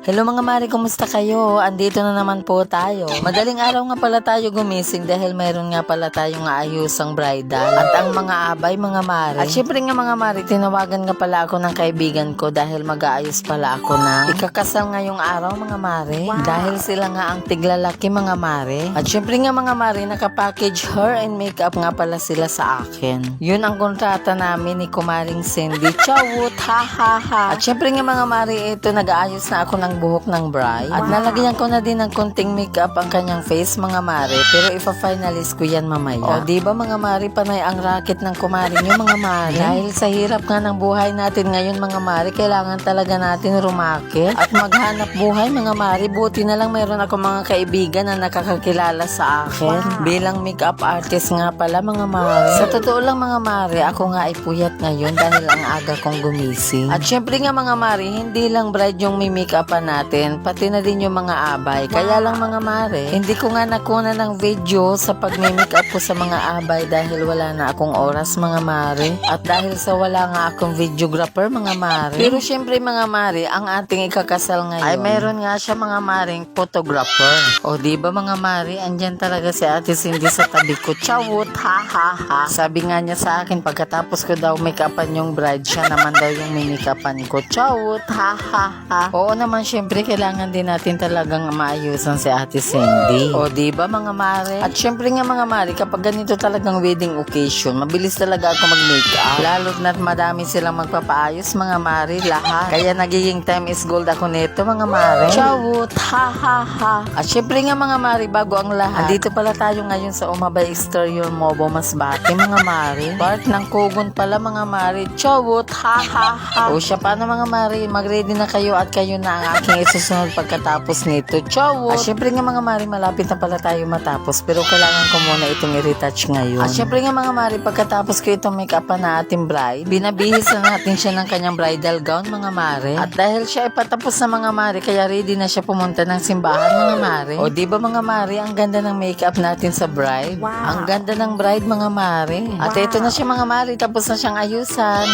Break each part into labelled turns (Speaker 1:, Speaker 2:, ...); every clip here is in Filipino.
Speaker 1: Hello mga mare, kumusta kayo? Andito na naman po tayo. Madaling araw nga pala tayo gumising dahil mayroon nga pala tayong aayusang bridal. At ang mga abay mga mare. At syempre nga mga mare, tinawagan nga pala ako ng kaibigan ko dahil mag-aayos pala ako na ikakasal ngayong araw mga mare. Wow. Dahil sila nga ang tiglalaki mga mare. At syempre nga mga mare, nakapackage hair and makeup nga pala sila sa akin. Yun ang kontrata namin ni Kumaring Cindy. Chawut, ha ha ha. At syempre nga mga mare, ito nag-aayos na ako ng buhok ng bride. At nalagyan ko na din ng konting makeup ang kanyang face mga mare. Pero ipa-finalist ko yan mamaya. O diba mga mare, panay ang racket ng kumarin nyo mga mare. Dahil sa hirap nga ng buhay natin ngayon mga mare, kailangan talaga natin rumakit at maghanap buhay mga mare. Buti na lang mayroon ako mga kaibigan na nakakakilala sa akin. Bilang makeup artist nga pala mga mare. Sa totoo lang mga mare, ako nga ay puyat ngayon dahil ang aga kong gumising. At syempre nga mga mare, hindi lang bride yung may make-upan natin, pati na din yung mga abay. Kaya lang mga mare, hindi ko nga nakuna ng video sa pag-make-up ko sa mga abay dahil wala na akong oras mga mare. At dahil sa wala nga akong videographer mga mare. Pero syempre mga mare, ang ating ikakasal ngayon ay meron nga siya mga maring photographer. O diba mga mare, andyan talaga si Ate Cindy sa tabi ko. Chawut, ha ha ha. Sabi nga niya sa akin, pagkatapos ko daw make-upan yung bride, siya naman daw yung make-upan ko. Chawut, ha ha ha. Oo naman, syempre kailangan din natin talagang maayusan si Ate Cindy. O diba mga mare? At syempre nga mga mare, kapag ganito talagang wedding occasion, mabilis talaga ako mag-makeup. Lalo't na't madami silang magpapaayos mga mare, lahat. Kaya nagiging time is gold ako nito mga mare. Chawut, ha ha ha. At syempre nga mga mare, bago ang lahat, andito pala tayo ngayon sa Umabay Exterior Mobo Masbate mga mare. Part ng Kugon pala mga mare. Chawut, ha ha ha. O siya, paano mga mare, mag-ready na kayo at kayo na ang aking isusunod pagkatapos nito. Chawut! At syempre nga mga mare, malapit na pala tayo matapos, pero kailangan ko muna itong i-retouch ngayon. At syempre nga mga mare, pagkatapos ko itong make-upan na ating bride, binabihis na natin siya ng kanyang bridal gown mga mare. At dahil siya ay patapos na mga mare, kaya ready na siya pumunta ng simbahan mga mare. O diba mga mare, ang ganda ng make-up natin sa bride. Wow. Ang ganda ng bride mga mare. At ito na siya mga mare, tapos na siyang ayusan.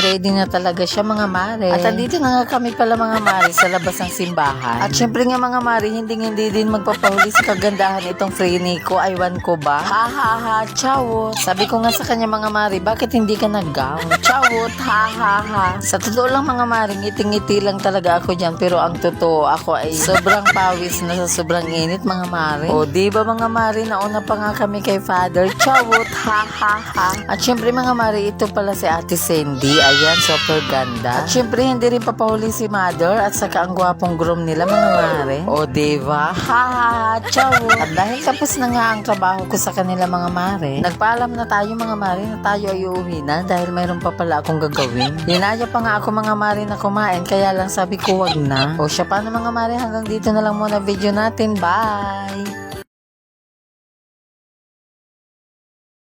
Speaker 1: Ready na talaga siya mga mare. At andito na nga kami pala mga mare sa labas ng simbahan. At syempre nga mga mare, hindi din magpapahuli sa kagandahan itong Freeney ko. Aywan ko ba? Ha ha ha, chawot. Sabi ko nga sa kanya mga mare, bakit hindi ka nag-gown? Chawot, ha ha ha. Sa totoo lang mga mare, ngiti-ngiti lang talaga ako dyan. Pero ang totoo, ako ay sobrang pawis na sa sobrang init mga mare. O diba mga mare, nauna pa nga kami kay Father. Chawot, ha ha ha. At syempre mga mare, ito pala si Ate Cindy. Ayan, super ganda. At syempre hindi rin papahuli si Mother at saka ang gwapong groom nila mga mare. O diba? Ha ha ha, chawot. At dahil tapos na nga ang trabaho ko sa kanila mga mare, nagpaalam na tayo mga mare na tayo ay uuwi na dahil mayroon pa pala akong gagawin. Dinaya pa nga ako mga mare na kumain, kaya lang sabi ko wag na. O siya, paano mga mare, hanggang dito na lang muna video natin. Bye!